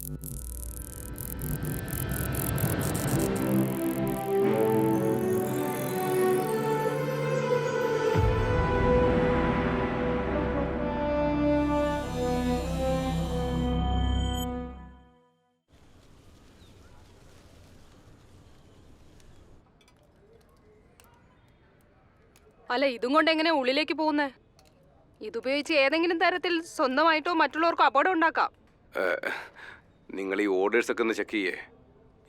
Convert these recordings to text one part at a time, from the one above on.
അല്ല, ഇതും കൊണ്ട് എങ്ങനെ ഉള്ളിലേക്ക് പോകുന്നേ? ഇതുപയോഗിച്ച് ഏതെങ്കിലും തരത്തിൽ സ്വന്തമായിട്ടോ മറ്റുള്ളവർക്കോ അപകടം ഉണ്ടാക്കാം. നിങ്ങൾ ഈ ഓർഡേഴ്സ് ഒക്കെ ഒന്ന് ചെക്ക് ചെയ്യേ.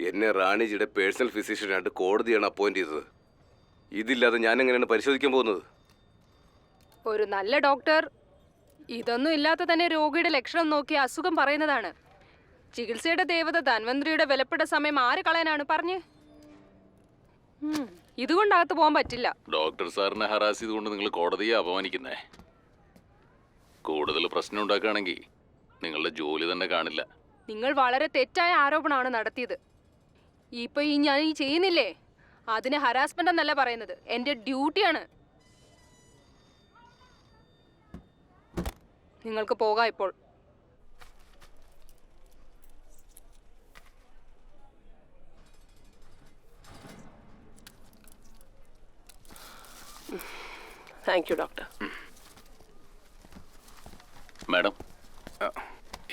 എന്നെ റാണിജിയുടെ പേഴ്സണൽ ഫിസിഷ്യനായിട്ട് കോടതിയാണ് അപ്പോയിന്റ് ചെയ്തത്. ഇതില്ലാതെ ഞാൻ എങ്ങനെയാണ് പരിശോധിക്കാൻ പോകുന്നത്? ഒരു നല്ല ഡോക്ടർ ഇതൊന്നും ഇല്ലാത്ത തന്നെ രോഗിയുടെ ലക്ഷണം നോക്കി അസുഖം പറയുന്നതാണ്. ചികിത്സയുടെ ദേവത ധന്വന്തരിയുടെ വിലപ്പെട്ട സമയം ആര് കളയാനാണ് പറഞ്ഞ്? ഇതുകൊണ്ടകത്ത് പോകാൻ പറ്റില്ല. ഡോക്ടർ സാറിനെ ഹറാസ് ചെയ്തുകൊണ്ട് നിങ്ങൾ കോടതിയെ അപമാനിക്കുന്നേ. കൂടുതൽ പ്രശ്നം ഉണ്ടാക്കുകയാണെങ്കിൽ നിങ്ങളുടെ ജോലി തന്നെ കാണില്ല. നിങ്ങൾ വളരെ തെറ്റായ ആരോപണമാണ് നടത്തിയത്. ഇപ്പൊ ഞാൻ ചെയ്യുന്നില്ലേ, അതിന് ഹരാസ്മെന്റ് എന്നല്ല പറയുന്നത്, എന്റെ ഡ്യൂട്ടിയാണ്. നിങ്ങൾക്ക് പോകാം ഇപ്പോൾ. Thank you doctor. മാഡം,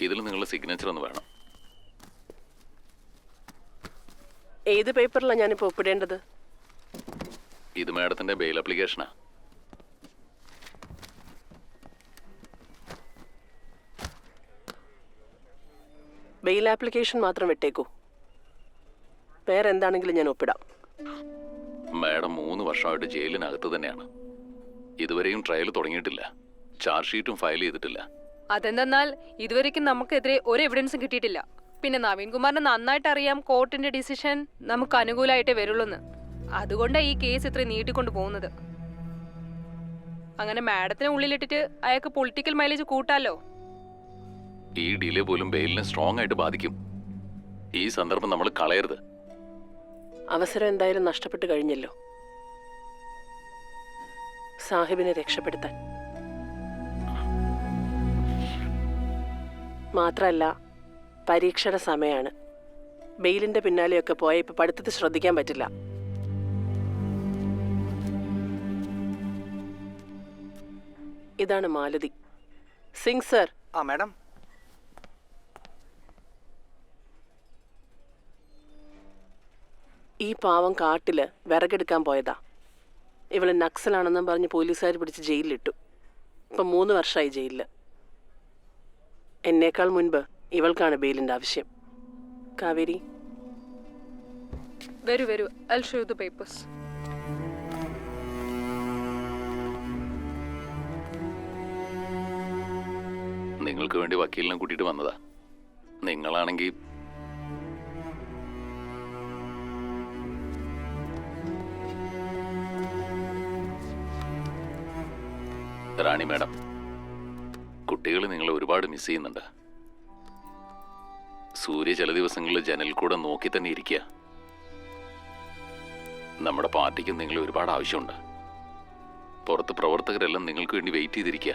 ഇതിൽ നിങ്ങളുടെ സിഗ്നേച്ചർ ഒന്ന് വേണം. ഏത് പേപ്പറിലാണ് ഞാനിപ്പോൾ ഒപ്പിടേണ്ടത്? ഇത് മാഡത്തിന്റെ ബെയിൽ ആപ്ലിക്കേഷനാ. ബെയിൽ ആപ്ലിക്കേഷൻ മാത്രം വിട്ടേക്കൂ, വേറെ എന്താണെങ്കിലും ഞാൻ ഒപ്പിടാം. മാഡം 3 വർഷമായിട്ട് ജയിലിനകത്ത് തന്നെയാണ്. ഇതുവരെയും ട്രയൽ തുടങ്ങിയിട്ടില്ല, ചാർജ് ഷീറ്റും ഫയൽ ചെയ്തിട്ടില്ല. അതെന്തെന്നാൽ ഇതുവരെയ്ക്കും നമുക്കെതിരെ ഒരു എവിഡൻസും കിട്ടിയിട്ടില്ല. പിന്നെ നവീൻ കുമാറിന് നന്നായിട്ട് അറിയാം കോർട്ടിന്റെ ഡിസിഷൻ നമുക്ക് അനുകൂലമായിട്ടേ വരുള്ളൂന്ന്. അതുകൊണ്ടാണ് ഈ കേസ് ഇത്ര നീട്ടിക്കൊണ്ട് പോകുന്നത്. അങ്ങനെ മാഡത്തിനെ ഉള്ളിലിട്ടിട്ട് അയാൾക്ക് പൊളിറ്റിക്കൽ മൈലേജ് കൂട്ടാലോ. ഈ ഡിലേ പോലും ബെയിലിനെ സ്ട്രോങ് ആയിട്ട് ബാധിക്കും. ഈ സന്ദർഭം നമ്മൾ കളയരുത്. അവസരം എന്തായാലും നഷ്ടപ്പെട്ട് കഴിഞ്ഞല്ലോ. സാഹിബിനെ രക്ഷപ്പെടുത്താൻ മാത്രല്ല, പരീക്ഷയുടെ സമയമാണ്. ബെയിലിന്റെ പിന്നാലെയൊക്കെ പോയ ഇപ്പൊ പഠിത്തത്തിൽ ശ്രദ്ധിക്കാൻ പറ്റില്ല. ഇതാണ് മാലതി. സിംഗ് സർ. ആ മാഡം. ഈ പാവം കാട്ടില് വിറകെടുക്കാൻ പോയതാ. ഇവള് നക്സലാണെന്നും പറഞ്ഞ് പോലീസുകാർ പിടിച്ച് ജയിലിലിട്ടു. ഇപ്പം 3 വർഷമായി ജയിലില്. എന്നേക്കാൾ മുൻപ് ഇവൾക്കാണ് ബെയിലിന്റെ ആവശ്യം. കാവേരി, വരൂ വരൂ, I'll show you the papers. നിങ്ങൾക്ക് വേണ്ടി വക്കീലിനെ കൂട്ടിയിട്ട് വന്നതാ. നിങ്ങളാണെങ്കിൽ റാണി മാഡം, കുട്ടികൾ നിങ്ങളെ ഒരുപാട് മിസ് ചെയ്യുന്നുണ്ട്. സൂര്യ ചില ദിവസങ്ങളിൽ ജനലിൽ കൂടെ നോക്കി തന്നെ ഇരിക്കുക. നമ്മുടെ പാർട്ടിക്ക് നിങ്ങളെ ഒരുപാട് ആവശ്യമുണ്ട്. പുറത്ത് പ്രവർത്തകരെല്ലാം നിങ്ങൾക്ക് വേണ്ടി വെയിറ്റ് ചെയ്തിരിക്കുക.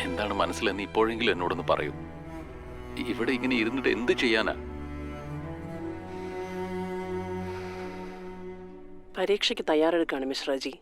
എന്താണ് മനസ്സിലെന്ന് ഇപ്പോഴെങ്കിലും എന്നോടൊന്ന് പറയൂ. ഇവിടെ ഇങ്ങനെ ഇരുന്നിട്ട് എന്ത് ചെയ്യാനാ? പരീക്ഷയ്ക്ക് തയ്യാറെടുക്കാണ് മിശ്രാജി.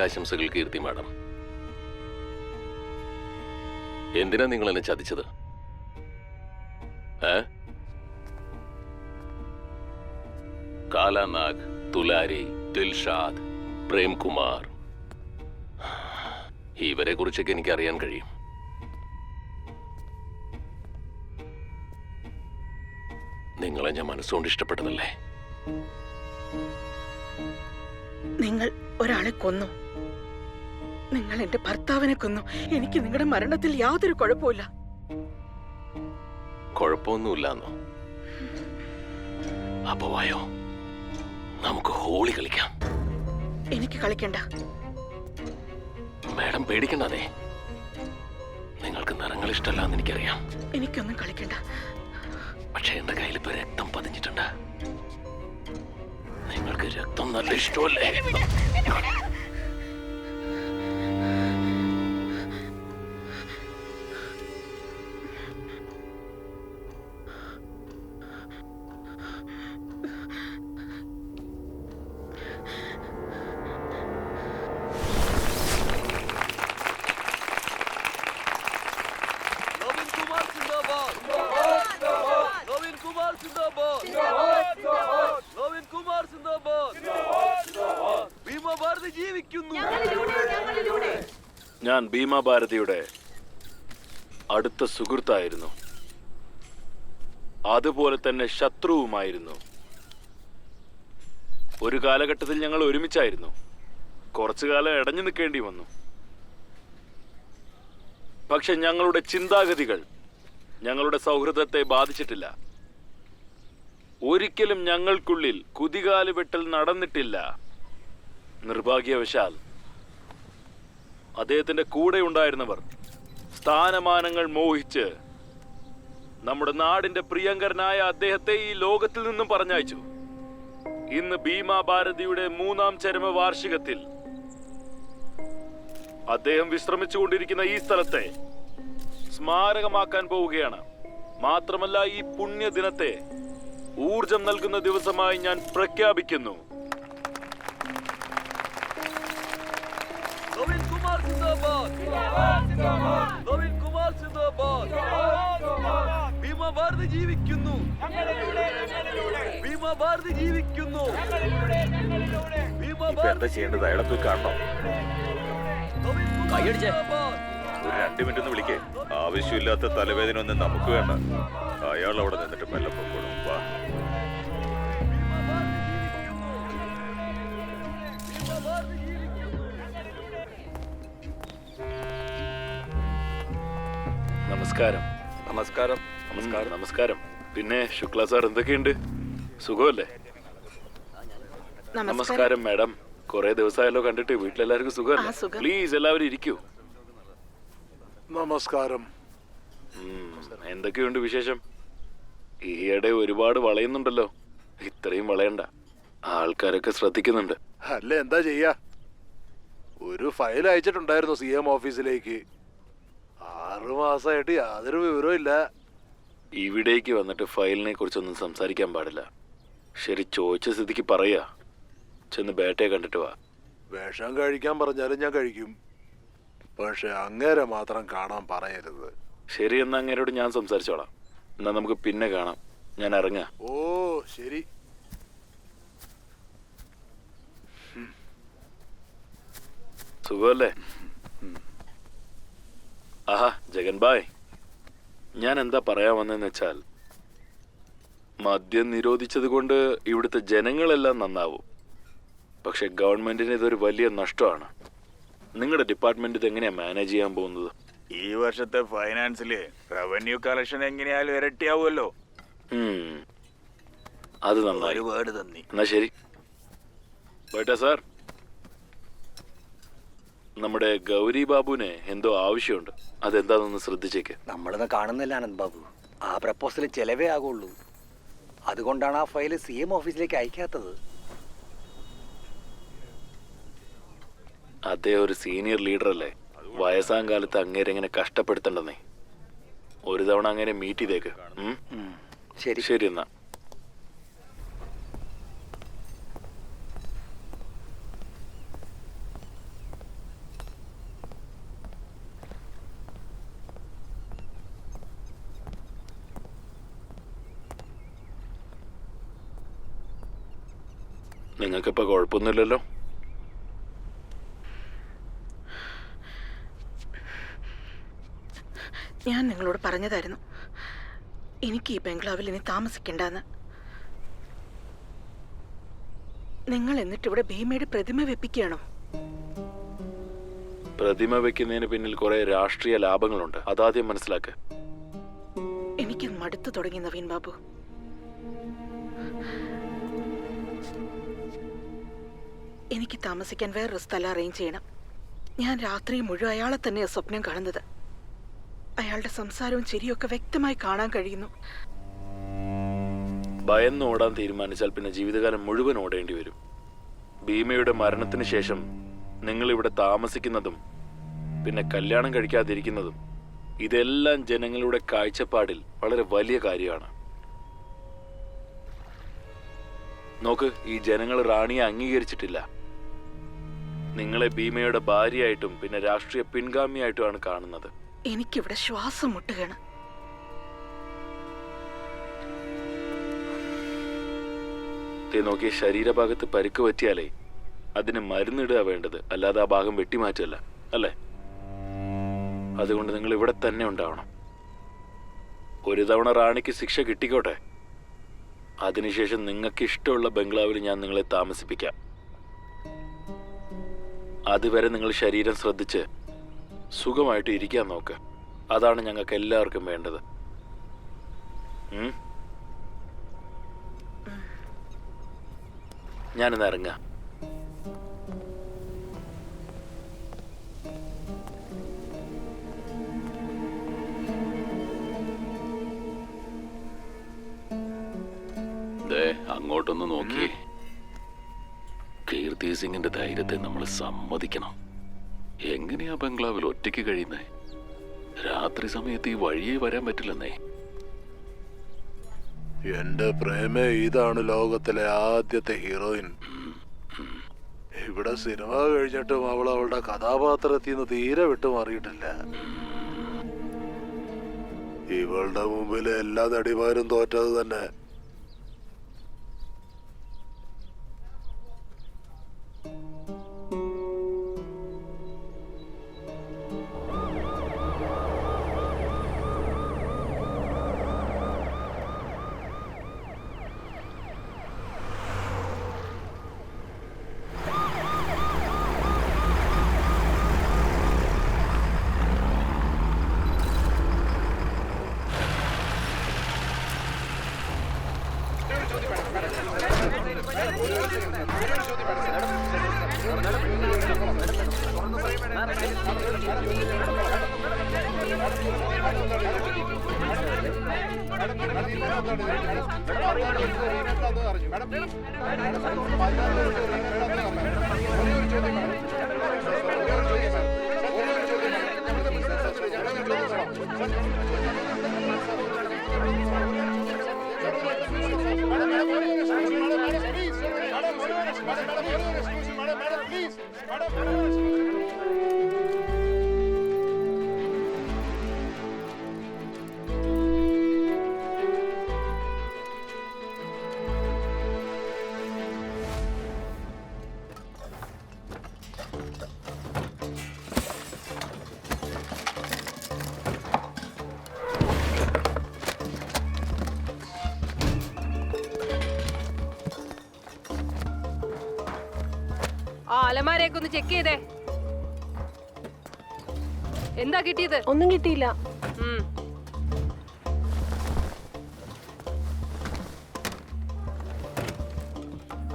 വിജയാശംസകൾ കീർത്തി മാഡം. എന്തിനാ നിങ്ങൾ എന്നെ ചതിച്ചത്? കാലാനാഗ്, തുലാരി, ദിൽഷാദ്, പ്രേംകുമാർ, ഇവരെ കുറിച്ചൊക്കെ എനിക്ക് അറിയാൻ കഴിയും. നിങ്ങളെ ഞാൻ മനസ്സുകൊണ്ട് ഇഷ്ടപ്പെട്ടതല്ലേ? നിങ്ങൾ ഒരാളെ കൊന്നു. നിങ്ങൾ എന്റെ ഭർത്താവിനെ കൊന്നു. എനിക്ക് നിങ്ങളുടെ മരണത്തിൽ യാതൊരു കുഴപ്പമില്ല. കുഴപ്പമൊന്നുമില്ലെന്നോ? അപ്പൊ വായോ, നമുക്ക് ഹോളി കളിക്കാം. എനിക്ക് കളിക്കണ്ട. മാഡം പേടിക്കണ്ടേ? നിങ്ങൾക്ക് നിറങ്ങൾ ഇഷ്ടമല്ലാന്ന് എനിക്കറിയാം. എനിക്കൊന്നും കളിക്കണ്ട. പക്ഷെ എന്റെ കയ്യിൽ ഇപ്പൊ രക്തം പതിഞ്ഞിട്ടുണ്ട്. നിങ്ങൾക്ക് രക്തം നല്ല ഇഷ്ടമല്ലേ? ഞാൻ ഭീമ ഭാരതിയുടെ അടുത്ത സുഹൃത്തായിരുന്നു, അതുപോലെ തന്നെ ശത്രുവുമായിരുന്നു. ഒരു കാലഘട്ടത്തിൽ ഞങ്ങൾ ഒരുമിച്ചായിരുന്നു. കുറച്ചു കാലം ഇടഞ്ഞു നിൽക്കേണ്ടി വന്നു. പക്ഷെ ഞങ്ങളുടെ ചിന്താഗതികൾ ഞങ്ങളുടെ സൗഹൃദത്തെ ബാധിച്ചിട്ടില്ല. ഒരിക്കലും ഞങ്ങൾക്കുള്ളിൽ കുതികാല് വെട്ടൽ നടന്നിട്ടില്ല. നിർഭാഗ്യവശാൽ അദ്ദേഹത്തിന്റെ കൂടെ ഉണ്ടായിരുന്നവർ സ്ഥാനമാനങ്ങൾ മോഹിച്ച് നമ്മുടെ നാടിന്റെ പ്രിയങ്കരനായ അദ്ദേഹത്തെ ഈ ലോകത്തിൽ നിന്നും പറഞ്ഞയച്ചു. ഇന്ന് ഭീമ ഭാരതിയുടെ 3ാം ചരമവാർഷികത്തിൽ അദ്ദേഹം വിശ്രമിച്ചുകൊണ്ടിരിക്കുന്ന ഈ സ്ഥലത്തെ സ്മാരകമാക്കാൻ പോവുകയാണ്. മാത്രമല്ല, ഈ പുണ്യദിനത്തെ ഊർജം നൽകുന്ന ദിവസമായി ഞാൻ പ്രഖ്യാപിക്കുന്നു. ജീവിക്കുന്നു. ജീവിക്കുന്നു. എന്താ ചെയ്യേണ്ടത്? അയാളെ പോയി കാണണം. കൈയടിച്ചേ. ഒരു 2 മിനിറ്റ് ഒന്ന് വിളിക്കേ. ആവശ്യമില്ലാത്ത തലവേദന ഒന്നും നമുക്ക് വേണ്ട. അയാൾ അവിടെ നിന്നിട്ട് മെല്ലെ പൊക്കോളും. വാ. നമസ്കാരം. നമസ്കാരം. നമസ്കാരം. പിന്നെ ശുക്ല സാർ, എന്തൊക്കെയുണ്ട്? സുഖമല്ലേ? നമസ്കാരം മാഡം. കുറെ ദിവസമായല്ലോ കണ്ടിട്ട്. വീട്ടിലെല്ലാവർക്കും സുഖമല്ലേ? പ്ലീസ് എല്ലാവരും ഇരിക്കൂ. നമസ്കാരം. എന്തൊക്കെയുണ്ട് വിശേഷം? ഈയിടെ ഒരുപാട് വളയുന്നുണ്ടല്ലോ. ഇത്രയും വളയണ്ട. ആൾക്കാരൊക്കെ ശ്രദ്ധിക്കുന്നുണ്ട്. അല്ല, എന്താ ചെയ്യാ? ഒരു ഫയൽ അയച്ചിട്ടുണ്ടായിരുന്നു CM ഓഫീസിലേക്ക്. 6 മാസമായിട്ട് യാതൊരു വിവരവും ഇല്ല. ഇവിടേക്ക് വന്നിട്ട് ഫയലിനെ കുറിച്ചൊന്നും സംസാരിക്കാൻ പാടില്ല. ശരി, ചോദിച്ച സ്ഥിതിക്ക് പറയാ. ചെന്ന് ബേട്ടയെ കണ്ടിട്ട് വാ. വിഷം കഴിക്കാൻ പറഞ്ഞാലും ഞാൻ കഴിക്കും. പക്ഷെ അങ്ങേരെ മാത്രം കാണാൻ പറയരുത്. ശരി, എന്നാ അങ്ങേരോട് ഞാൻ സംസാരിച്ചോളാം. എന്നാ നമുക്ക് പിന്നെ കാണാം. ഞാൻ ഇറങ്ങാം. ഓ ശരി. സുഖമല്ലേ? ആഹാ, ജഗൻ ബായ്, ഞാൻ എന്താ പറയാൻ വന്നതെന്ന് വെച്ചാൽ, മദ്യം നിരോധിച്ചത് കൊണ്ട് ഇവിടുത്തെ ജനങ്ങളെല്ലാം നന്നാവും. പക്ഷെ ഗവൺമെന്റിന് ഇതൊരു വലിയ നഷ്ടമാണ്. നിങ്ങളുടെ ഡിപ്പാർട്ട്മെന്റ് ഇത് എങ്ങനെയാ മാനേജ് ചെയ്യാൻ പോകുന്നത്? ഈ വർഷത്തെ ഫൈനാൻസില് റവന്യൂ കളക്ഷൻ എങ്ങനെയാലും ഇരട്ടിയാവുമല്ലോ. അത് നന്നായി. ഒരുപാട് നന്ദി. എന്നാ ശരി. ബേട്ടാ സാർ, നമ്മുടെ ഗൗരി ബാബുവിന് എന്തോ ആവശ്യമുണ്ട്. അതെന്താണെന്ന് ശ്രദ്ധിച്ചേക്ക്. നമ്മളൊന്നും കാണുന്നില്ല ആനന്ദ് ബാബു. ആ പ്രപ്പോസൽ ചെലവേ ആകുള്ളൂ. അതുകൊണ്ടാണ് ആ ഫയൽ CM ഓഫീസിലേക്ക് അയക്കാത്തത്. അദ്ദേഹം ഒരു സീനിയർ ലീഡർ അല്ലേ? വയസ്സാം കാലത്ത് അങ്ങേരെ എങ്ങനെ കഷ്ടപ്പെടുത്തണ്ടെന്നേ. ഒരു തവണ അങ്ങനെ മീറ്റ് ചെയ്തേക്ക്. ശരി ശരി എന്നാ. നിങ്ങൾക്കിപ്പോൾ കുഴപ്പമൊന്നുമില്ലല്ലോ? ഞാൻ നിങ്ങളോട് പറഞ്ഞതായിരുന്നു എനിക്ക് ഈ ബംഗ്ലാവിൽ ഇനി താമസിക്കണ്ടെന്ന്. നിങ്ങൾ എന്നിട്ട് ഇവിടെ ഭീമയുടെ പ്രതിമ വെപ്പിക്കുകയാണോ? പ്രതിമ വെക്കുന്നതിന് പിന്നിൽ കുറെ രാഷ്ട്രീയ ലാഭങ്ങളുണ്ട്, അതാദ്യം മനസ്സിലാക്ക്. എനിക്ക് മടുത്തു തുടങ്ങി നവീൻ ബാബു. എനിക്ക് താമസിക്കാൻ വേറൊരു സ്ഥലം അറേഞ്ച് ചെയ്യണം. ഞാൻ രാത്രി മുഴുവൻ അയാളെ തന്നെയാണ് സ്വപ്നം കാണുന്നത്. അയാളുടെ സംസാരവും ചിരിയൊക്കെ വ്യക്തമായി കാണാൻ കഴിയുന്നു. ഭയന്ന് ഓടാൻ തീരുമാനിച്ചാൽ പിന്നെ ജീവിതകാലം മുഴുവൻ ഓടേണ്ടി വരും. ഭീമയുടെ മരണത്തിന് ശേഷം നിങ്ങൾ ഇവിടെ താമസിക്കുന്നതും പിന്നെ കല്യാണം കഴിക്കാതിരിക്കുന്നതും ഇതെല്ലാം ജനങ്ങളുടെ കാഴ്ചപ്പാടിൽ വളരെ വലിയ കാര്യമാണ്. നോക്ക്, ഈ ജനങ്ങൾ റാണിയെ അംഗീകരിച്ചിട്ടില്ല. നിങ്ങളെ ഭീമയുടെ ഭാര്യയായിട്ടും പിന്നെ രാഷ്ട്രീയ പിൻഗാമിയായിട്ടുമാണ് കാണുന്നത്. എനിക്കിവിടെ ശ്വാസം മുട്ടുകയാണ്. നോക്കിയ ശരീരഭാഗത്ത് പരിക്ക് പറ്റിയാലേ അതിന് മരുന്നിടുക വേണ്ടത്, അല്ലാതെ ആ ഭാഗം വെട്ടിമാറ്റല്ല, അല്ലേ? അതുകൊണ്ട് നിങ്ങൾ ഇവിടെ തന്നെ ഉണ്ടാവണം. ഒരു തവണ റാണിക്ക് ശിക്ഷ കിട്ടിക്കോട്ടെ, അതിനുശേഷം നിങ്ങൾക്ക് ഇഷ്ടമുള്ള ബംഗ്ലാവിൽ ഞാൻ നിങ്ങളെ താമസിപ്പിക്കാം. അതുവരെ നിങ്ങൾ ശരീരം ശ്രദ്ധിച്ച് സുഖമായിട്ട് ഇരിക്കാൻ നോക്ക്. അതാണ് ഞങ്ങൾക്ക് എല്ലാവർക്കും വേണ്ടത്. ഞാനിന്ന് ഇറങ്ങാം. അങ്ങോട്ടൊന്ന് നോക്കിയേ. കീർത്തി സിംഗിന്റെ ധൈര്യത്തെ നമ്മൾ സമ്മതിക്കണം. എങ്ങനെയാ ബംഗ്ലാവിൽ ഒറ്റയ്ക്ക് കഴിയുന്നേ? രാത്രി സമയത്ത് ഈ വഴിയേ വരാൻ പറ്റില്ലെന്നേ. എന്റെ പ്രേമ, ഇതാണ് ലോകത്തിലെ ആദ്യത്തെ ഹീറോയിൻ. ഇവിടെ സിനിമ കഴിഞ്ഞിട്ടും അവൾ അവളുടെ കഥാപാത്രത്തിൽ നിന്ന് തീരെ വിട്ടുമാറിയിട്ടില്ല. ഇവളുടെ മുമ്പിൽ എല്ലാ നടിമാരും തോറ്റത് തന്നെ. ആ അലമാരയൊക്കെ ഒന്ന് ചെക്ക് ചെയ്തേ. എന്താ കിട്ടിയത്? ഒന്നും കിട്ടിയില്ല.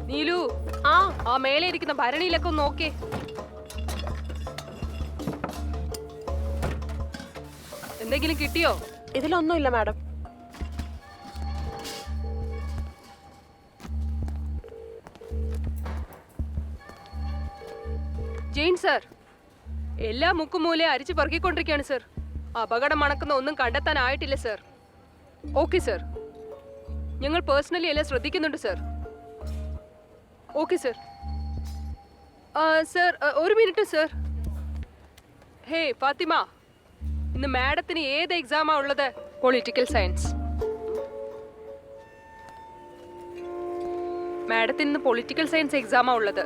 നീലു, ആ മേലെ ഇരിക്കുന്ന ഭരണിയിലൊക്കെ ഒന്ന് നോക്കേ. എന്തെങ്കിലും കിട്ടിയോ? ഇതിലൊന്നുമില്ല മാഡം. ജെയിൻ സർ, എല്ലാ മുക്കുമൂലെ അരിച്ചു പറക്കിക്കൊണ്ടിരിക്കുകയാണ് സർ. അപകടം മണക്കുന്ന ഒന്നും കണ്ടെത്താനായിട്ടില്ല സർ. ഓക്കെ സർ, ഞങ്ങൾ പേഴ്സണലി എല്ലാം ശ്രദ്ധിക്കുന്നുണ്ട് സർ. Okay sir. സർ ഒരു മിനിറ്റ് സർ. ഹേ ഫാത്തിമ, ഇന്ന് മാഡത്തിന് ഏത് എക്സാമാ ഉള്ളത്? Political science. മാഡത്തിന് ഇന്ന് പൊളിറ്റിക്കൽ സയൻസ് എക്സാമാ ഉള്ളത്.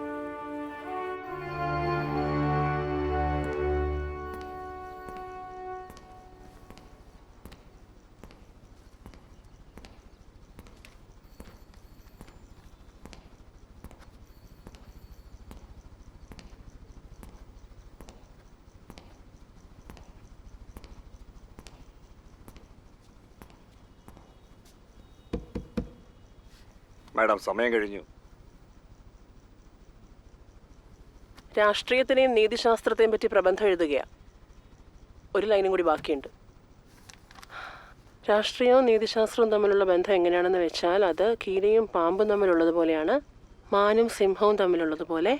മാഡം സമയം കഴിഞ്ഞു. രാഷ്ട്രീയത്തിനെയും നീതിശാസ്ത്രത്തെയും പറ്റി പ്രബന്ധം എഴുതുകയാ. ഒരു ലൈനും കൂടി ബാക്കിയുണ്ട്. രാഷ്ട്രീയവും നീതിശാസ്ത്രവും തമ്മിലുള്ള ബന്ധം എങ്ങനെയാണെന്ന് വെച്ചാൽ അത് കീരിയും പാമ്പും തമ്മിലുള്ളതുപോലെയാണ്, മാനും സിംഹവും തമ്മിലുള്ളതുപോലെ,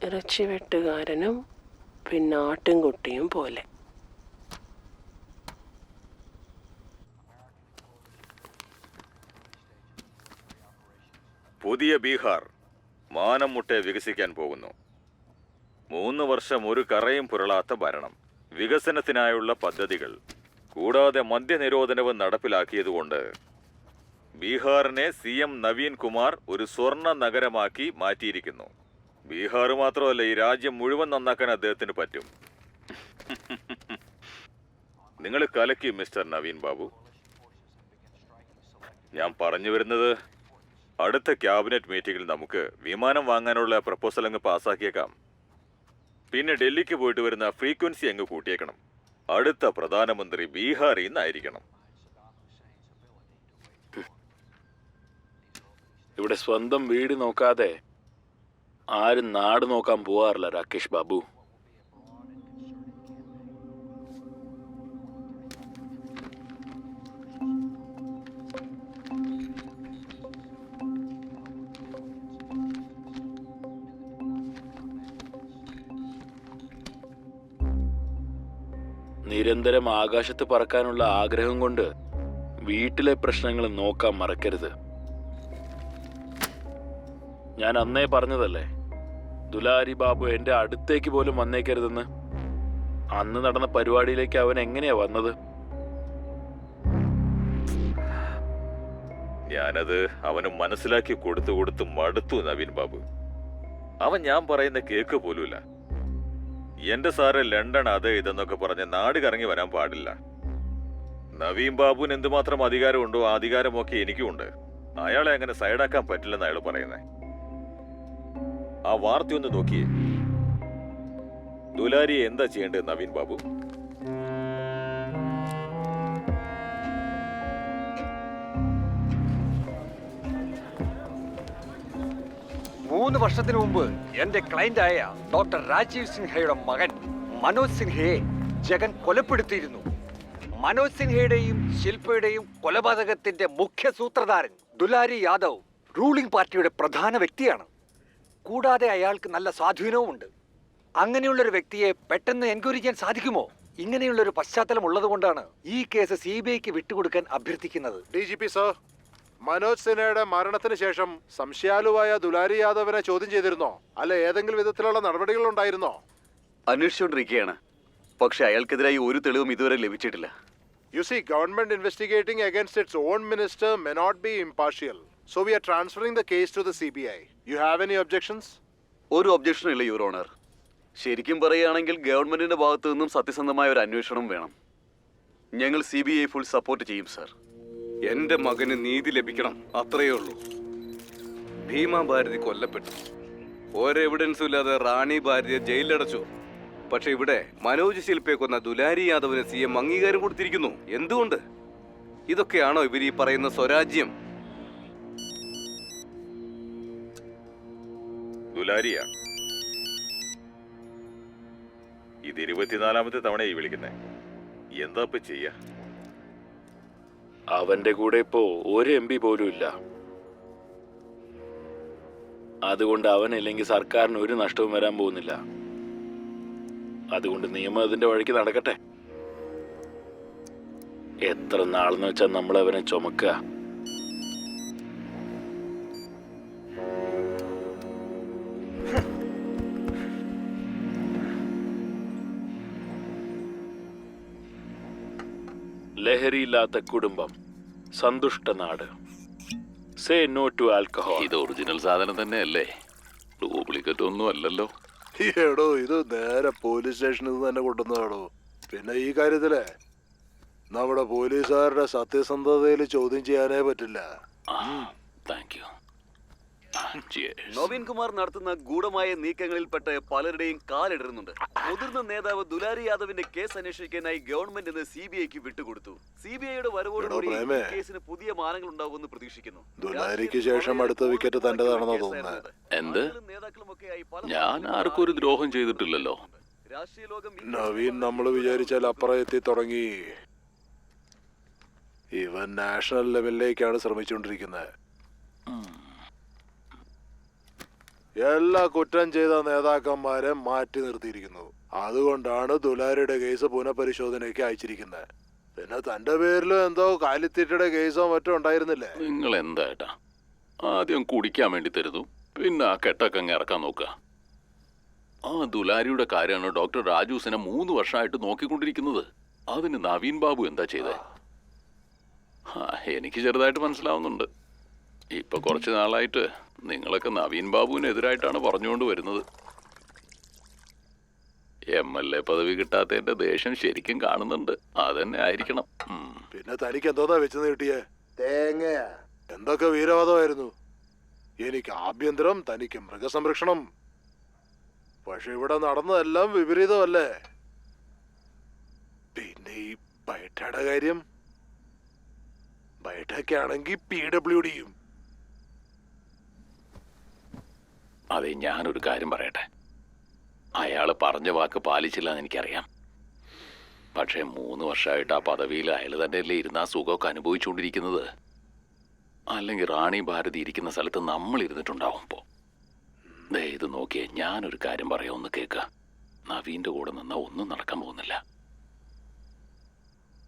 ഇറച്ചിവെട്ടുകാരനും പിന്നെ ആട്ടിൻകുട്ടിയും പോലെ. പുതിയ ബീഹാർ മാനം മുട്ടെ വികസിക്കാൻ പോകുന്നു. 3 വർഷം ഒരു കറയും പുരളാത്ത ഭരണം, വികസനത്തിനായുള്ള പദ്ധതികൾ, കൂടാതെ മദ്യനിരോധനവും നടപ്പിലാക്കിയതുകൊണ്ട് ബീഹാറിനെ CM നവീൻ കുമാർ ഒരു സ്വർണ്ണ നഗരമാക്കി മാറ്റിയിരിക്കുന്നു. ബീഹാർ മാത്രമല്ല, ഈ രാജ്യം മുഴുവൻ നന്നാക്കാൻ അദ്ദേഹത്തിന് പറ്റും. നിങ്ങൾ കലക്കി മിസ്റ്റർ നവീൻ ബാബു. ഞാൻ പറഞ്ഞു വരുന്നത്, അടുത്ത ക്യാബിനറ്റ് മീറ്റിംഗിൽ നമുക്ക് വിമാനം വാങ്ങാനുള്ള പ്രപ്പോസൽ അങ്ങ് പാസ്സാക്കിയേക്കാം. പിന്നെ ഡൽഹിക്ക് പോയിട്ട് വരുന്ന ഫ്രീക്വൻസി അങ്ങ് കൂട്ടിയേക്കണം. അടുത്ത പ്രധാനമന്ത്രി ബീഹാറിൽ നിന്നായിരിക്കണം. ഇവിടെ സ്വന്തം വീട് നോക്കാതെ ആരും നാട് നോക്കാൻ പോവാറില്ല രാകേഷ് ബാബു. നിരന്തരം ആകാശത്ത് പറക്കാനുള്ള ആഗ്രഹം കൊണ്ട് വീട്ടിലെ പ്രശ്നങ്ങൾ നോക്കാൻ മറക്കരുത്. ഞാൻ അന്നേ പറഞ്ഞതല്ലേ, ദുലാരി ബാബു എന്റെ അടുത്തേക്ക് പോലും വന്നേക്കരുതെന്ന്. അന്ന് നടന്ന പരിപാടിയിലേക്ക് അവൻ എങ്ങനെയാ വന്നത്? ഞാനത് അവന് മനസ്സിലാക്കി കൊടുത്തു മടുത്തു നവീൻ ബാബു. അവൻ ഞാൻ പറയുന്ന കേക്ക് പോലുമില്ല. എന്റെ സാറ് ലണ്ടൻ അത് ഇതെന്നൊക്കെ പറഞ്ഞ് നാട് കറങ്ങി വരാൻ പാടില്ല. നവീൻ ബാബുവിന് എന്തുമാത്രം അധികാരമുണ്ടോ ആ അധികാരമൊക്കെ എനിക്കുമുണ്ട്. അയാളെ അങ്ങനെ സൈഡാക്കാൻ പറ്റില്ലെന്ന് അയാൾ പറയുന്നേ. ആ വാർത്തയൊന്ന് നോക്കിയേ. ദുലാരിയെ എന്താ ചെയ്യേണ്ടത് നവീൻ ബാബു? 3 വർഷത്തിനു മുമ്പ് എന്റെ ക്ലയന്റായ ഡോക്ടർ രാജീവ് സിൻഹയുടെ മകൻ മനോജ് സിൻഹയെ ജഗൻ കൊലപ്പെടുത്തിയിരുന്നു. മനോജ് സിൻഹയുടെയും ശില്പയുടെയും കൊലപാതകത്തിന്റെ മുഖ്യ സൂത്രധാരൻ ദുലാരി യാദവ് റൂളിംഗ് പാർട്ടിയുടെ പ്രധാന വ്യക്തിയാണ്. കൂടാതെ അയാൾക്ക് നല്ല സ്വാധീനവുമുണ്ട്. അങ്ങനെയുള്ളൊരു വ്യക്തിയെ പെട്ടെന്ന് എൻക്വയറി ചെയ്യാൻ സാധിക്കുമോ? ഇങ്ങനെയുള്ളൊരു പശ്ചാത്തലം ഉള്ളതുകൊണ്ടാണ് ഈ കേസ് CBIക്ക് വിട്ടുകൊടുക്കാൻ അഭ്യർത്ഥിക്കുന്നത്. DGP സർ, മനോജ് സിൻഹയുടെ മരണത്തിന് ശേഷം സംശയാലുവായ ദുലാരി യാദവിനെ ചോദ്യം ചെയ്തിരുന്നോ? അല്ല ഏതെങ്കിലും വിധത്തിലുള്ള നടപടികൾ ഉണ്ടായിരുന്നോ? അന്വേഷിച്ചുകൊണ്ടിരിക്കുകയാണ്. പക്ഷെ അയാൾക്കെതിരായി ഒരു തെളിവും ഇതുവരെ ലഭിച്ചിട്ടില്ല. You see, government investigating against its own minister may not be impartial. So we are transferring the case to the CBI. You have any objections? ഒരു ഒബ്ജക്ഷനും ഇല്ല യുവർ ഓണർ. ശരിക്കും പറയുകയാണെങ്കിൽ ഗവൺമെന്റിന്റെ ഭാഗത്തു നിന്നും സത്യസന്ധമായ ഒരു അന്വേഷണം വേണം. ഞങ്ങൾ CBI ഫുൾ സപ്പോർട്ട് ചെയ്യും സർ. എന്റെ മകന് നീതി ലഭിക്കണം, അത്രയേ ഉള്ളൂ. ഭീമാ ഭാരതി കൊല്ലപ്പെട്ടു. ഒരു എവിഡൻസും ഇല്ലാതെ റാണി ഭാരതിയെ ജയിലിലടച്ചു. പക്ഷെ ഇവിടെ മനോജ് ശില്പയെ കൊന്ന ദുലാരി യാദവിന് CM അംഗീകാരം കൊടുത്തിരിക്കുന്നു. എന്തുകൊണ്ട്? ഇതൊക്കെയാണോ ഇവർ ഈ പറയുന്ന സ്വരാജ്യം? ദുലാരിയ, ഇത് 24ാമത്തെ തവണയായി വിളിക്കുന്നേ. എന്താ ഇപ്പൊ ചെയ്യാ? അവന്റെ കൂടെ ഇപ്പോ ഒരു MP പോലും ഇല്ല. അതുകൊണ്ട് അവനില്ലെങ്കിൽ സർക്കാരിന് ഒരു നഷ്ടവും വരാൻ പോകുന്നില്ല. അതുകൊണ്ട് നിയമം അതിന്റെ വഴിക്ക് നടക്കട്ടെ. എത്ര നാളെന്ന് വെച്ചാൽ നമ്മൾ അവനെ ചുമക്കുക. ലഹരിയില്ലാത്ത കുടുംബം, സന്തുഷ്ട നാട്. Say no to alcohol. ഇത് ഒറിജിനൽ സാധനം തന്നെയല്ലേ, ഡ്യൂപ്ലിക്കേറ്റ് ഒന്നും അല്ലല്ലോ. എടോ ഇത് നേരെ പോലീസ് സ്റ്റേഷനിൽ നിന്ന് തന്നെ കൊണ്ടുവന്നതാണോ. പിന്നെ ഈ കാര്യത്തിലെ നമ്മുടെ പോലീസുകാരുടെ സത്യസന്ധതയിൽ ചോദ്യം ചെയ്യാനേ പറ്റില്ല. Thank you. നവീൻ കുമാർ നടത്തുന്ന ഗൂഢമായ നീക്കങ്ങളിൽപ്പെട്ട് പലരുടെയും കാലിടറുന്നുണ്ട്. മുതിർന്ന നേതാവ് ദുലാരി യാദവിന്റെ കേസ് അന്വേഷിക്കാനായി ഗവൺമെന്റ് ഇന്ന് CBIക്ക് വിട്ടുകൊടുത്തു. CBIയുടെ വരവോടുകൂടി ഈ കേസിന് പുതിയ മാനങ്ങൾ ഉണ്ടാകുമെന്ന് പ്രതീക്ഷിക്കുന്നു. ദുലാരിക്ക് ശേഷം അടുത്ത വിക്കറ്റ് തന്റേതാണെന്നാ തോന്നുന്നത്. എന്ത്? ഞാൻ ആർക്കും ഒരു ദ്രോഹം ചെയ്തിട്ടില്ലല്ലോ. രാഷ്ട്രീയ ലോകം നവീൻ നമ്മൾ വിചാരിച്ചാൽ അപ്പുറം എത്തി തുടങ്ങി. ഇവൻ നാഷണൽ ലെവലിലേക്കാണ് ശ്രമിച്ചുകൊണ്ടിരിക്കുന്നത്. എല്ലാ കുറ്റം ചെയ്ത നേതാക്കന്മാരെ മാറ്റി നിർത്തിയിരിക്കുന്നു. അതുകൊണ്ടാണ് ദുലാരിയുടെ കേസ് പുനഃപരിശോധനയ്ക്ക് അയച്ചിരിക്കുന്നത്. പിന്നെ തന്റെ പേരിലും എന്തോ കാലിത്തീറ്റയുടെ കേസോ മറ്റോ ഉണ്ടായിരുന്നില്ലേ? നിങ്ങൾ എന്താ ആദ്യം കുടിക്കാൻ വേണ്ടി തരുന്നു, പിന്നെ ആ കെട്ടൊക്കെ അങ്ങ് ഇറക്കാൻ നോക്കുക. ആ ദുലാരിയുടെ കാര്യമാണ് ഡോക്ടർ രാജൂസിനെ 3 വർഷമായിട്ട് നോക്കിക്കൊണ്ടിരിക്കുന്നത്. അതിന് നവീൻ ബാബു എന്താ ചെയ്തേ? എനിക്ക് ചെറുതായിട്ട് മനസ്സിലാവുന്നുണ്ട്. ഇപ്പൊ കുറച്ച് നാളായിട്ട് നിങ്ങളൊക്കെ നവീൻ ബാബുവിനെതിരായിട്ടാണ് പറഞ്ഞുകൊണ്ട് വരുന്നത്. MLA പദവി കിട്ടാത്തതിന്റെ ദേഷ്യം ശരിക്കും കാണുന്നുണ്ട്. അതന്നെ ആയിരിക്കണം. പിന്നെ തനിക്ക് എന്തോന്നാ വെച്ച് നീട്ടിയേ? തേങ്ങയാ. എന്തൊക്കെ വീരവാദമായിരുന്നു. എനിക്ക് ആഭ്യന്തരം, തനിക്ക് മൃഗസംരക്ഷണം. പക്ഷെ ഇവിടെ നടന്നതെല്ലാം വിപരീതമല്ലേ? പിന്നെ ഈ ബൈഠയുടെ കാര്യം, ബൈഠൊക്കെയാണെങ്കിൽ PWDയും. അതെ, ഞാനൊരു കാര്യം പറയട്ടെ. അയാൾ പറഞ്ഞ വാക്ക് പാലിച്ചില്ല എന്ന് എനിക്കറിയാം. പക്ഷേ 3 വർഷമായിട്ട് ആ പദവിയിൽ അയാൾ തന്നെയല്ലേ ഇരുന്ന് ആ സുഖമൊക്കെ അനുഭവിച്ചുകൊണ്ടിരിക്കുന്നത്. അല്ലെങ്കിൽ റാണി ഭാരതി ഇരിക്കുന്ന സ്ഥലത്ത് നമ്മൾ ഇരുന്നിട്ടുണ്ടാവും. ഇപ്പോൾ ഇത് നോക്കിയേ, ഞാനൊരു കാര്യം പറയാമെന്ന് കേൾക്കുക. നവീൻ്റെ കൂടെ നിന്നാൽ ഒന്നും നടക്കാൻ പോകുന്നില്ല.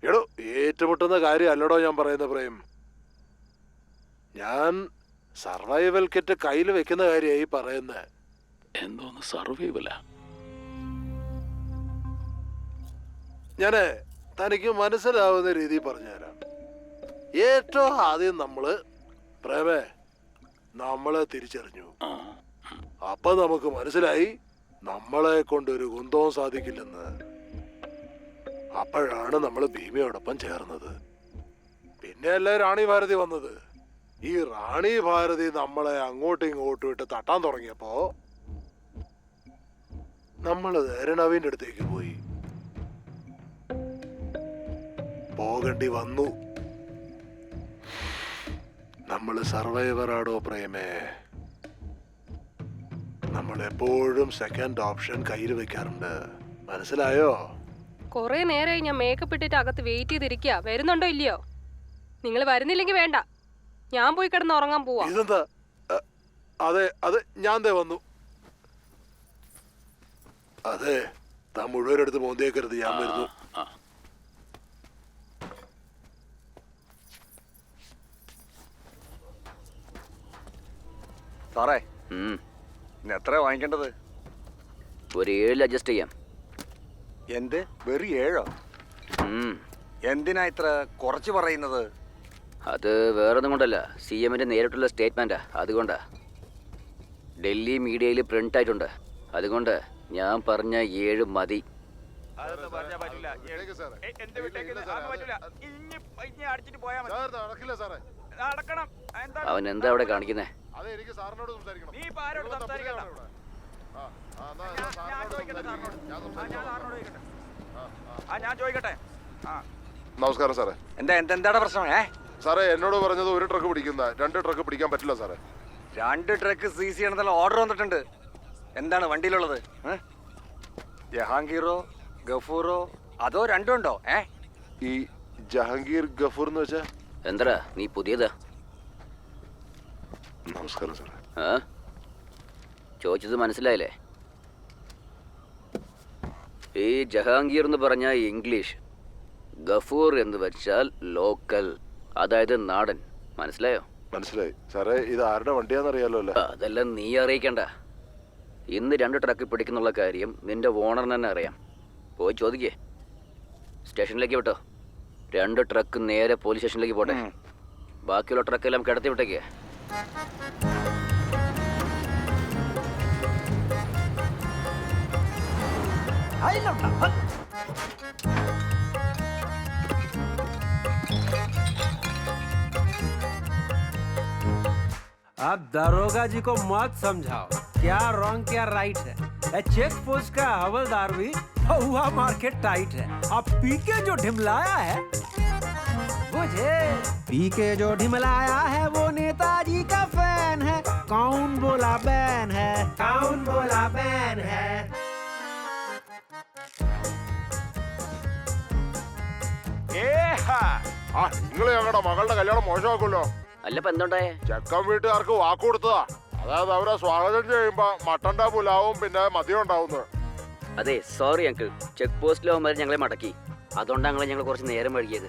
എടോ, ഏറ്റുമുട്ടുന്ന കാര്യം അല്ലടോ ഞാൻ പറയുന്ന പ്രേം. ഞാൻ സർവൈവൽ കിറ്റ് കയ്യിൽ വെക്കുന്ന കാര്യമായി പറയുന്നത്. എന്തോന്ന് സർവൈവലാ? ഞാന് തനിക്ക് മനസ്സിലാവുന്ന രീതിയിൽ പറഞ്ഞുതരാം. ഏറ്റവും ആദ്യം നമ്മളെ തിരിച്ചറിഞ്ഞു. അപ്പൊ നമുക്ക് മനസ്സിലായി നമ്മളെ കൊണ്ടൊരു കുന്തവും സാധിക്കില്ലെന്ന്. അപ്പോഴാണ് നമ്മൾ ഭീമയോടൊപ്പം ചേർന്നത്. പിന്നെയല്ലേ റാണി ഭാരതി വന്നത്. ഈ റാണി ഭാരതി നമ്മളെ അങ്ങോട്ടും ഇങ്ങോട്ടും ഇട്ട് തട്ടാൻ തുടങ്ങിയപ്പോ നമ്മൾ നേരെ നവീന്റെ അടുത്തേക്ക് പോയി. പോകേണ്ടി വന്നു. നമ്മള് സർവൈവറാടോ പ്രേമേ. നമ്മൾ എപ്പോഴും സെക്കൻഡ് ഓപ്ഷൻ കയ്യിൽ വെക്കാറുണ്ട്. മനസ്സിലായോ? കുറെ നേരമായി ഞാൻ മേക്കപ്പ് ഇട്ടിട്ട് അകത്ത് വെയിറ്റ് ചെയ്തിരിക്കുക. വരുന്നുണ്ടോ ഇല്ലയോ? നിങ്ങൾ വരുന്നില്ലെങ്കിൽ വേണ്ട, ഞാൻ പോയി കിടന്ന് ഉറങ്ങാൻ പോവാ. ഇതെന്താ? അതെ ഞാൻ വന്നു. അതെ, താൻ മുഴുവൻ എടുത്ത് മോന്തേക്കരുത്, ഞാൻ വരുന്നു. സാറേ, ഇന്ന് എത്ര വാങ്ങിക്കേണ്ടത്? ഒരു 7 അഡ്ജസ്റ്റ് ചെയ്യാം. എന്ത്, വെറി 7? എന്തിനാ ഇത്ര കുറച്ച് പറയുന്നത്? അത് വേറൊന്നും കൊണ്ടല്ല, CMന്റെ നേരിട്ടുള്ള സ്റ്റേറ്റ്മെന്റാ. അതുകൊണ്ടാ. ഡൽഹി മീഡിയയിൽ പ്രിന്റ് ആയിട്ടുണ്ട്. അതുകൊണ്ട് ഞാൻ പറഞ്ഞ 7 മതി. അവൻ എന്താ അവിടെ കാണിക്കുന്നേ? നമസ്കാരം സാറേ. എന്താണ് പ്രശ്നം? സാറേ, എന്നോട് പറഞ്ഞത് 1 ട്രക്ക് പിടിക്കുന്ന 2 ട്രക്ക് പിടിക്കാൻ പറ്റില്ല സാറേ. 2 ട്രക്ക് സീസ് ചെയ്യണമെന്നുള്ള ഓർഡർ വന്നിട്ടുണ്ട്. എന്താണ് വണ്ടിയിലുള്ളത്? ജഹാംഗീറോ ഗഫൂറോ അതോ രണ്ടും ഉണ്ടോ? ഈ ജഹാംഗീർ ഗഫൂർ എന്ന് വെച്ചാ എന്താ നീ പുതിയതാ? നമസ്കാരം സാറേ. ചോദിച്ചത് മനസ്സിലായില്ലേ? ഈ ജഹാംഗീർ എന്ന് പറഞ്ഞ ഇംഗ്ലീഷ്, ഗഫൂർ എന്ന് വെച്ചാൽ ലോക്കൽ, അതായത് നാടൻ. മനസ്സിലായോ? മനസ്സിലായി സാറേ. ഇത് ആരുടെ വണ്ടിയാണെന്നറിയാലോ അല്ലേ? അതെല്ലാം നീ അറിയിക്കണ്ട. ഇന്ന് 2 ട്രക്ക് പിടിക്കുന്നുള്ള കാര്യം നിന്റെ ഓണറിന് തന്നെ അറിയാം. പോയി ചോദിക്കേ. സ്റ്റേഷനിലേക്ക് വിട്ടോ. 2 ട്രക്ക് നേരെ പോലീസ് സ്റ്റേഷനിലേക്ക് പോട്ടെ. ബാക്കിയുള്ള ട്രക്കെല്ലാം കിടത്തി വിട്ടേക്ക്. अब दरोगा जी को मत समझाओ क्या रॉन्ग क्या राइट है। चेक पोस्ट का हवलदार भी हुआ मार्केट टाइट है। अब पीके जो ढिमलाया है मुझे पीके जो ढिमलाया है वो नेताजी का फैन है। कौन बोला बैन है, कौन बोला बैन है। നിങ്ങൾ ഞങ്ങളുടെ മകളുടെ കല്യാണം മോശമാക്കുമല്ലോ. അല്ല ഇപ്പൊ എന്തുണ്ടായേ? ചെക്കൻ വീട്ടുകാർക്ക് വാക്ക് കൊടുത്തതാ. അതായത് അവരെ സ്വാഗതം ചെയ്യുമ്പോ മട്ടന്റെ പുലാവും പിന്നെ മദ്യം ഉണ്ടാവുന്നത്. അതെ സോറി അങ്കിൾ, ചെക്ക് പോസ്റ്റിൽ അവന്മാർ ഞങ്ങളെ മടക്കി. അതുകൊണ്ടാണ് ഞങ്ങൾ കുറച്ച് നേരം വൈകിയത്.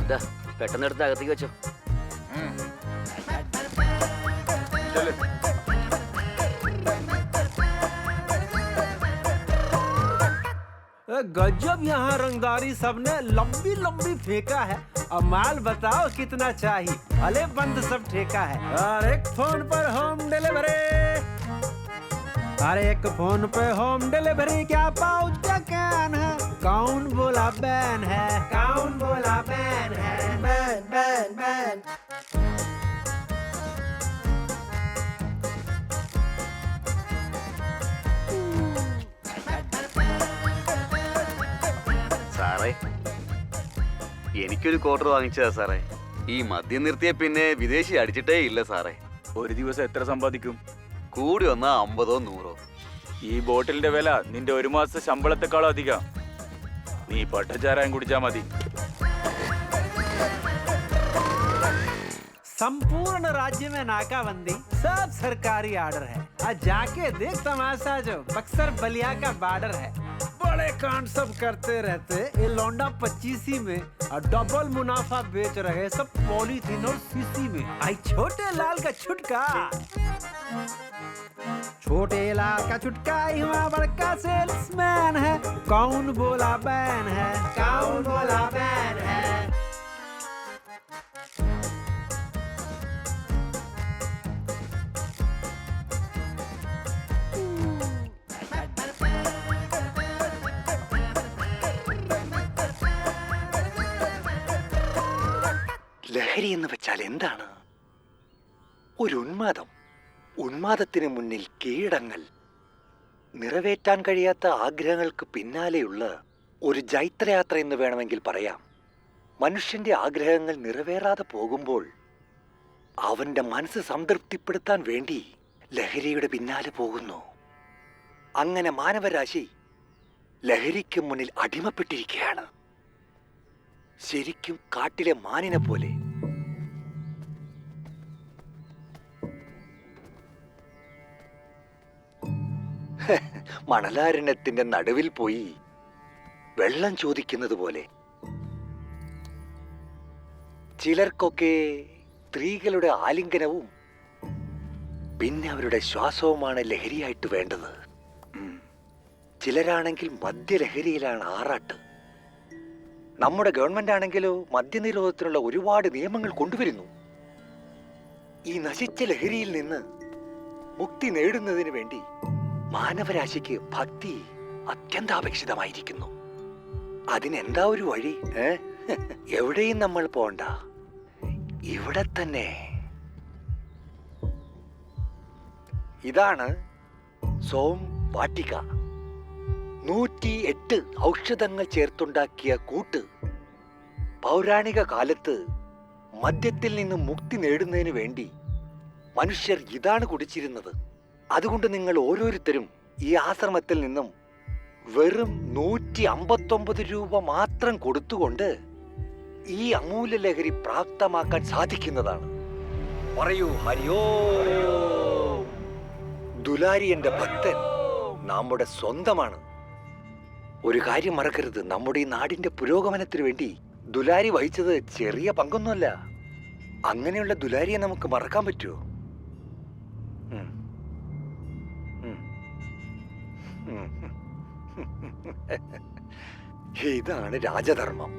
ഇതാ പെട്ടെന്ന് എടുത്ത് അകത്തേക്ക് വെച്ചോ. गजब यहाँ रंगदारी सबने लंबी लंबी फेंका है। अब माल बताओ कितना चाहिए, भले बंद सब ठेका है। और एक फोन पर होम डिलीवरी, अरे एक फोन पे होम डिलीवरी, क्या पाउच का कैन है। कौन बोला बैन है, कौन बोला बैन है। Ban ban ban. സാറേ എനിക്കൊരു ക്വാർട്ടർ വാങ്ങിച്ചതാ സാറേ. ഈ മദ്യം നിർത്തിയ പിന്നെ വിദേശി അടിച്ചിട്ടേ ഇല്ല സാറേ. ഒരു ദിവസം എത്ര സമ്പാദിക്കും? കൂടി വന്നാ 50 100. ഈ ബോട്ടിലിന്റെ വില നിന്റെ ഒരു മാസത്തെ ശമ്പളത്തെക്കാളും അധികം. നീ പട്ടച്ചാരായം കുടിച്ചാ മതി. संपूर्ण राज्य में नाकाबंदी, सब सरकारी आर्डर है। आज जाके देख तमाशा जो बक्सर बलिया का बॉर्डर है। बड़े कांड सब करते रहते ये लौंडा 25 में और डबल मुनाफा बेच रहे सब पॉलीथीन और सीसी में। आई छोटे लाल का छुटका, छोटे लाल का छुटका हुआ बड़का सेल्समैन है। कौन बोला बैन है, कौन बोला बैन है। ലഹരി എന്ന് വെച്ചാൽ എന്താണ്? ഒരു ഉന്മാദം. ഉന്മാദത്തിന് മുന്നിൽ കീഴടങ്ങൽ. നിറവേറ്റാൻ കഴിയാത്ത ആഗ്രഹങ്ങൾക്ക് പിന്നാലെയുള്ള ഒരു ജൈത്രയാത്ര എന്ന് വേണമെങ്കിൽ പറയാം. മനുഷ്യന്റെ ആഗ്രഹങ്ങൾ നിറവേറാതെ പോകുമ്പോൾ അവന്റെ മനസ്സ് സംതൃപ്തിപ്പെടുത്താൻ വേണ്ടി ലഹരിയുടെ പിന്നാലെ പോകുന്നു. അങ്ങനെ മാനവരാശി ലഹരിക്ക് മുന്നിൽ അടിമപ്പെട്ടിരിക്കുകയാണ്. ശരിക്കും കാട്ടിലെ മാനിനെ പോലെ. മണലാരണ്യത്തിന്റെ നടുവിൽ പോയി വെള്ളം ചോദിക്കുന്നത് പോലെ. ചിലർക്കൊക്കെ സ്ത്രീകളുടെ ആലിംഗനവും പിന്നെ അവരുടെ ശ്വാസവുമാണ് ലഹരിയായിട്ട് വേണ്ടത്. ചിലരാണെങ്കിൽ മദ്യലഹരിയിലാണ് ആറാട്ട്. നമ്മുടെ ഗവൺമെന്റ് ആണെങ്കിലോ മദ്യനിരോധത്തിനുള്ള ഒരുപാട് നിയമങ്ങൾ കൊണ്ടുവരുന്നു. ഈ നശിച്ച ലഹരിയിൽ നിന്ന് മുക്തി നേടുന്നതിന് വേണ്ടി മാനവരാശിക്ക് ഭക്തി അത്യന്താപേക്ഷിതമായിരിക്കുന്നു. അതിനെന്താ ഒരു വഴി? എവിടെയും നമ്മൾ പോണ്ട, ഇവിടെ തന്നെ. ഇതാണ് സോം വാട്ടിക. 108 ഔഷധങ്ങൾ ചേർത്തുണ്ടാക്കിയ കൂട്ട്. പൗരാണിക കാലത്ത് മദ്യത്തിൽ നിന്ന് മുക്തി നേടുന്നതിന് വേണ്ടി മനുഷ്യർ ഇതാണ് കുടിച്ചിരുന്നത്. അതുകൊണ്ട് നിങ്ങൾ ഓരോരുത്തരും ഈ ആശ്രമത്തിൽ നിന്നും വെറും 159 രൂപ മാത്രം കൊടുത്തുകൊണ്ട് ഈ അമൂല്യ ലഹരി പ്രാപ്തമാക്കാൻ സാധിക്കുന്നതാണ്. പറയൂ ഹരിയോ. ദുലാരി എന്റെ ഭക്തൻ നമ്മുടെ സ്വന്തമാണ്. ഒരു കാര്യം മറക്കരുത്, നമ്മുടെ ഈ നാടിന്റെ പുരോഗമനത്തിന് വേണ്ടി ദുലാരി വഹിച്ചത് ചെറിയ പങ്കൊന്നുമല്ല. അങ്ങനെയുള്ള ദുലാരിയെ നമുക്ക് മറക്കാൻ പറ്റുമോ? ഇതാണ് രാജധർമ്മം.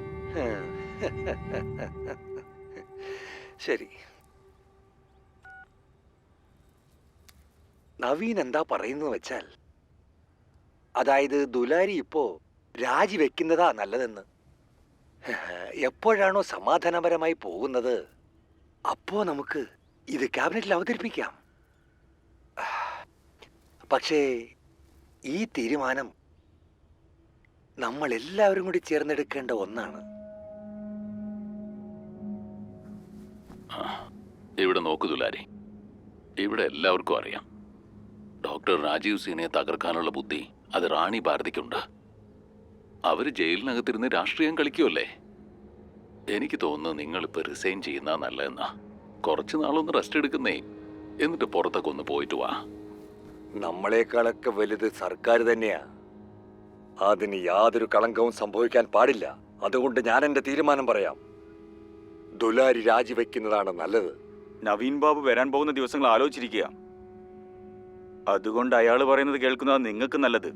ശരി. നവീൻ എന്താ പറയുന്നത് വെച്ചാൽ, അതായത് ദുലാരി ഇപ്പോ രാജിവെക്കുന്നതാ നല്ലതെന്ന്. എപ്പോഴാണോ സമാധാനപരമായി പോകുന്നത് അപ്പോ നമുക്ക് ഇത് ക്യാബിനറ്റിൽ അവതരിപ്പിക്കാം. പക്ഷേ ഈ തീരുമാനം നമ്മൾ എല്ലാവരും കൂടി ചേർന്നെടുക്കേണ്ട ഒന്നാണ്. ഇവിടെ നോക്കൂ ദുലാരി, ഇവിടെ എല്ലാവർക്കും അറിയാം ഡോക്ടർ രാജീവ് സിംഗിനെ തകർക്കാനുള്ള ബുദ്ധി അത് റാണി ഭാരതിക്കുണ്ട്. അവര് ജയിലിനകത്തിരുന്ന് രാഷ്ട്രീയം കളിക്കുമല്ലേ. എനിക്ക് തോന്നുന്നു നിങ്ങളിപ്പോൾ റിസൈൻ ചെയ്യുന്ന നല്ലതെന്നാ. കുറച്ച് നാളൊന്ന് റെസ്റ്റ് എടുക്കുന്നേ, എന്നിട്ട് പുറത്തൊക്കെ ഒന്ന് പോയിട്ട് വാ. നമ്മളെക്കാളൊക്കെ വലുത് സർക്കാർ തന്നെയാ. അതിന് യാതൊരു കളങ്കവും സംഭവിക്കാൻ പാടില്ല. അതുകൊണ്ട് ഞാൻ എന്റെ തീരുമാനം പറയാം. ദുലാരി രാജിവെക്കുന്നതാണ് നല്ലത്. നവീൻ ബാബു വരാൻ പോകുന്ന ദിവസങ്ങൾ ആലോചിച്ചിരിക്കുക. അതുകൊണ്ട് അയാൾ പറയുന്നത് കേൾക്കുന്നതാണ് നിങ്ങൾക്ക് നല്ലത്.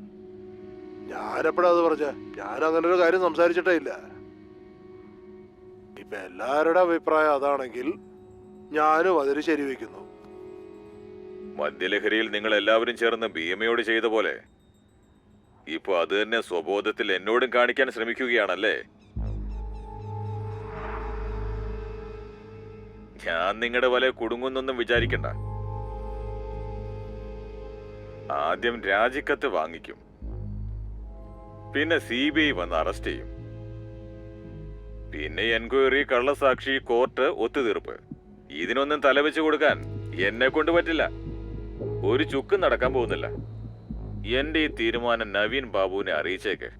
ഞാനെപ്പോഴാ അത് പറഞ്ഞ? ഞാൻ അങ്ങനെ ഒരു കാര്യം സംസാരിച്ചിട്ടേ ഇല്ല. ഇപ്പൊ എല്ലാവരുടെ അഭിപ്രായം അതാണെങ്കിൽ ഞാനും അതിന് ശരിവെക്കുന്നു. മദ്യലഹരിയിൽ നിങ്ങൾ എല്ലാവരും ചേർന്ന് ഭീമയോട് ചെയ്ത പോലെ ഇപ്പൊ അത് തന്നെ സ്വബോധത്തിൽ എന്നോടും കാണിക്കാൻ ശ്രമിക്കുകയാണല്ലേ? ഞാൻ നിങ്ങളുടെ വല കുടുങ്ങുന്നൊന്നും വിചാരിക്കണ്ട. ആദ്യം രാജിക്കത്ത് വാങ്ങിക്കും, പിന്നെ CBI വന്ന് അറസ്റ്റ് ചെയ്യും, പിന്നെ എൻക്വയറി, കള്ളസാക്ഷി, കോർട്ട്, ഒത്തുതീർപ്പ്. ഇതിനൊന്നും തലവെച്ച് കൊടുക്കാൻ എന്നെ കൊണ്ട് പറ്റില്ല. ഒരു ചുക്കും നടക്കാൻ പോകുന്നില്ല. എന്റെ ഈ തീരുമാനം നവീൻ ബാബുവിനെ അറിയിച്ചേക്ക്.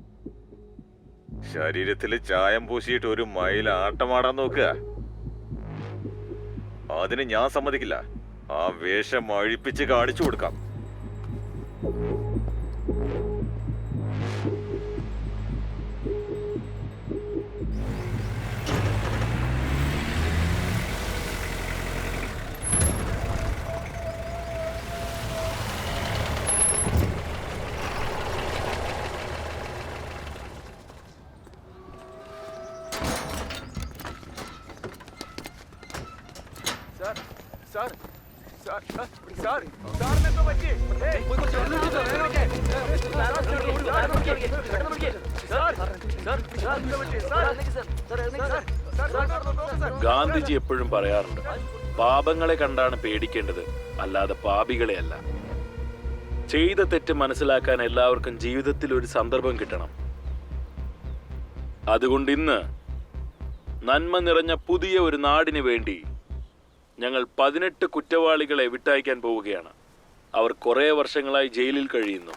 ശരീരത്തിൽ ചായം പൂശിയിട്ട് ഒരു മൈൽ ആട്ടമാടാൻ നോക്കുക. അതിന് ഞാൻ സമ്മതിക്കില്ല. ആ വേഷം അഴിപ്പിച്ച് കാണിച്ചു കൊടുക്കാം. ഗാന്ധിജി എപ്പോഴും പറയാറുണ്ട്, പാപങ്ങളെ കണ്ടാണ് പേടിക്കേണ്ടത്, അല്ലാതെ പാപികളെ അല്ല. ചെയ്ത തെറ്റ് മനസ്സിലാക്കാൻ എല്ലാവർക്കും ജീവിതത്തിൽ ഒരു സന്ദർഭം കിട്ടണം. അതുകൊണ്ട് ഇന്ന് നന്മ നിറഞ്ഞ പുതിയ ഒരു നാടിന് വേണ്ടി ഞങ്ങൾ 18 കുറ്റവാളികളെ വിട്ടയക്കാൻ പോവുകയാണ്. അവർ കുറേ വർഷങ്ങളായി ജയിലിൽ കഴിയുന്നു.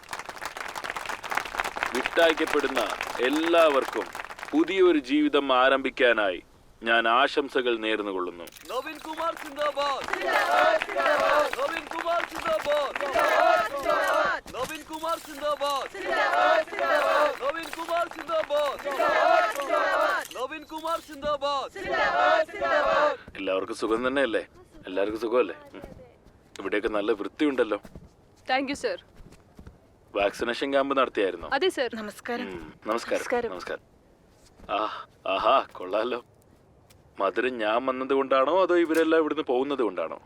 വിട്ടയക്കപ്പെടുന്ന എല്ലാവർക്കും പുതിയൊരു ജീവിതം ആരംഭിക്കാനായി ഞാൻ ആശംസകൾ നേർന്നുകൊള്ളുന്നു. നവീൻ കുമാർ സിന്ദാബാദ്! നവീൻ കുമാർ സിന്ദാബാദ്! നവീൻ കുമാർ സിന്ദാബാദ്! നവീൻ കുമാർ സിന്ദാബാദ്! നവീൻ കുമാർ സിന്ദാബാദ്! എല്ലാവർക്കും സുഖം തന്നെയല്ലേ? എല്ലാവർക്കും സുഖമല്ലേ? ഇവിടെയൊക്കെ നല്ല വൃത്തിയുണ്ടല്ലോ. Thank you sir. Vaccination camp നടത്തിയായിരുന്നോ? അതെ സർ. നമസ്കാരം. നമസ്കാരം. നമസ്കാരം. ആഹാ, കൊള്ളാലോ. മധുരം ഞാൻ വന്നത് കൊണ്ടാണോ അതോ ഇവരെല്ലാം ഇവിടുന്ന് പോകുന്നത് കൊണ്ടാണോ?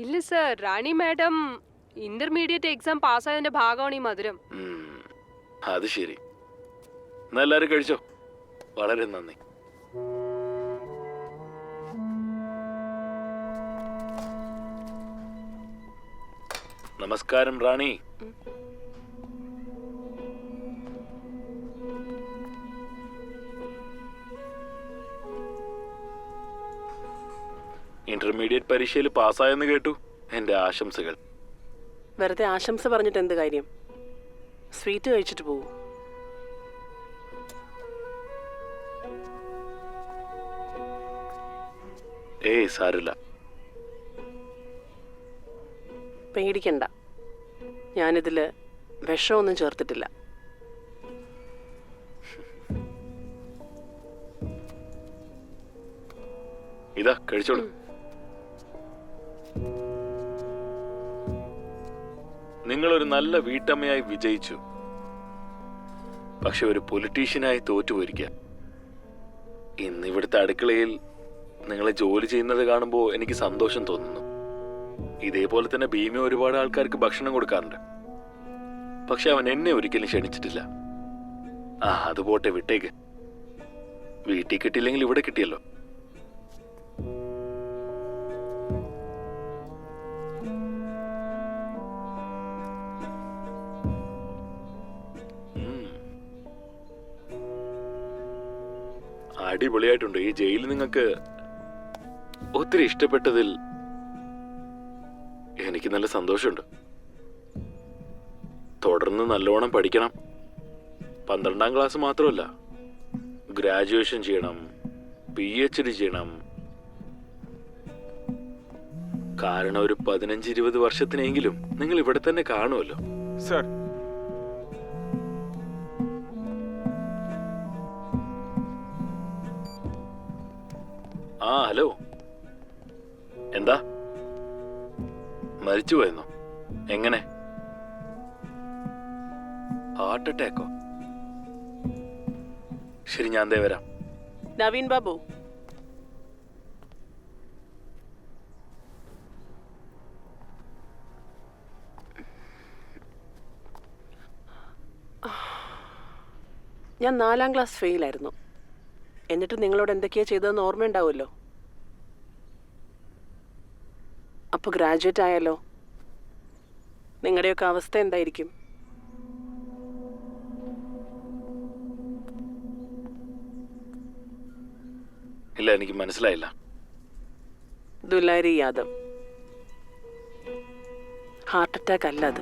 ഇല്ല സർ, റാണി മാഡം ഇന്റർമീഡിയറ്റ് എക്സാം പാസ്സായതിന്റെ ഭാഗമാണ് ഈ മധുരം. അത് ശരി. എന്നാ എല്ലാരും കഴിച്ചോ. വളരെ നന്ദി. നമസ്കാരം റാണി. ഇന്റർമീഡിയറ്റ് പരീക്ഷയിൽ പാസ്സായെന്ന് കേട്ടു. എന്റെ ആശംസകൾ. വെറുതെ ആശംസ പറഞ്ഞിട്ട് എന്ത് കാര്യം? സ്വീറ്റ് കഴിച്ചിട്ട് പോവൂ. ഏയ് സാരില്ല. പേടിക്കണ്ട, ഞാനിതില് വിഷമൊന്നും ചേർത്തിട്ടില്ല. ഇതാ കഴിച്ചോളൂ. നിങ്ങളൊരു നല്ല വീട്ടമ്മയായി വിജയിച്ചു, പക്ഷെ ഒരു പൊളിറ്റീഷ്യനായി തോറ്റുപോയിരിക്കുക. ഇന്ന് ഇവിടുത്തെ അടുക്കളയിൽ നിങ്ങൾ ജോലി ചെയ്യുന്നത് കാണുമ്പോൾ എനിക്ക് സന്തോഷം തോന്നുന്നു. ഇതേപോലെ തന്നെ ഭീമ ഒരുപാട് ആൾക്കാർക്ക് ഭക്ഷണം കൊടുക്കാറുണ്ട്. പക്ഷെ അവൻ എന്നെ ഒരിക്കലും ക്ഷണിച്ചിട്ടില്ല. അത് പോട്ടെ, വിട്ടേക്ക്. വീട്ടിൽ കിട്ടിയില്ലെങ്കിൽ ഇവിടെ കിട്ടിയല്ലോ. അടിപൊളിയായിട്ടുണ്ട്. ഈ ജയിൽ നിങ്ങൾക്ക് ഒത്തിരി ഇഷ്ടപ്പെട്ടതിൽ എനിക്ക് നല്ല സന്തോഷമുണ്ട്. തുടർന്ന് നല്ലോണം പഠിക്കണം. 12ാം ക്ലാസ് മാത്രമല്ല, ഗ്രാജുവേഷൻ ചെയ്യണം, PhD ചെയ്യണം. കാരണം ഒരു 15-20 വർഷത്തിനെങ്കിലും നിങ്ങൾ ഇവിടെ തന്നെ കാണുമല്ലോ. Sir, hello. എന്താ, മരിച്ചു പോയെന്നോ? എങ്ങനെ? ഹാർട്ട് അറ്റാക്കോ? ശരി, ഞാൻ ദേ വരാം. നവീൻ ബാബു, ഞാൻ 4ാം ക്ലാസ് ഫെയിലായിരുന്നു. എന്നിട്ട് നിങ്ങളോട് എന്തൊക്കെയാ ചെയ്തതെന്ന് ഓർമ്മയുണ്ടാവുമല്ലോ. അപ്പോൾ ഗ്രാജുവേറ്റ് ആയാലോ? നിങ്ങളുടെയൊക്കെ അവസ്ഥ എന്തായിരിക്കും? ഇല്ല, എനിക്ക് മനസ്സിലായില്ല. ദുലാരി യാദവ്. ഹാർട്ട് അറ്റാക്ക് അല്ല അത്.